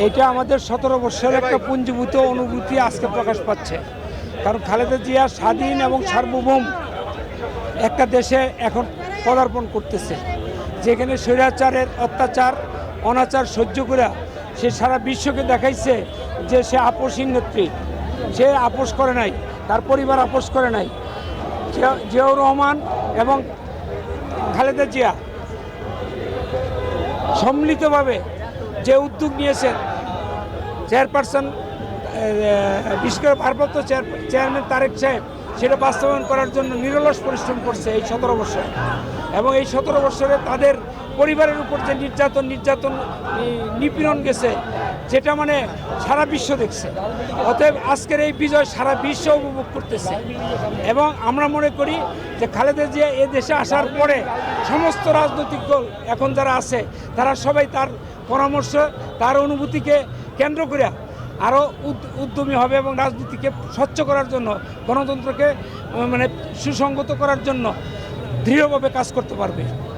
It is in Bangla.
এইটা আমাদের 17 বছরের একটা পুঞ্জীভূত অনুভূতি আজকে প্রকাশ পাচ্ছে। কারণ খালেদা জিয়া স্বাধীন এবং সার্বভৌম একটা দেশে এখন পদার্পণ করতেছে, যেখানে স্বৈরাচারের অত্যাচার অনাচার সহ্য করে সে সারা বিশ্বকে দেখাইছে যে সে আপোষহীন নেত্রী। সে আপোষ করে নাই, তার পরিবার আপোষ করে নাই। জিয়াউর রহমান এবং খালেদা জিয়া সম্মিলিতভাবে যে উদ্যোগ নিয়েছেন, চেয়ারপারসন বিশেষ করে ভারপ্রাপ্ত চেয়ারম্যান তারেক সাহেব সেটা বাস্তবায়ন করার জন্য নিরলস পরিশ্রম করছে এই 17 বছর। এবং এই 17 বছরে তাদের পরিবারের উপর যে নির্যাতন নিপীড়ন গেছে, যেটা মানে সারা বিশ্ব দেখছে। অতএব আজকের এই বিজয় সারা বিশ্ব উপভোগ করতেছে। এবং আমরা মনে করি যে খালেদা জিয়া এ দেশে আসার পরে সমস্ত রাজনৈতিক দল এখন যারা আছে তারা সবাই তার পরামর্শ, তার অনুভূতিকে কেন্দ্র করে আরও উদ্যমী হবে এবং রাজনীতিকে স্বচ্ছ করার জন্য, গণতন্ত্রকে মানে সুসংগত করার জন্য দৃঢ়ভাবে কাজ করতে পারবে।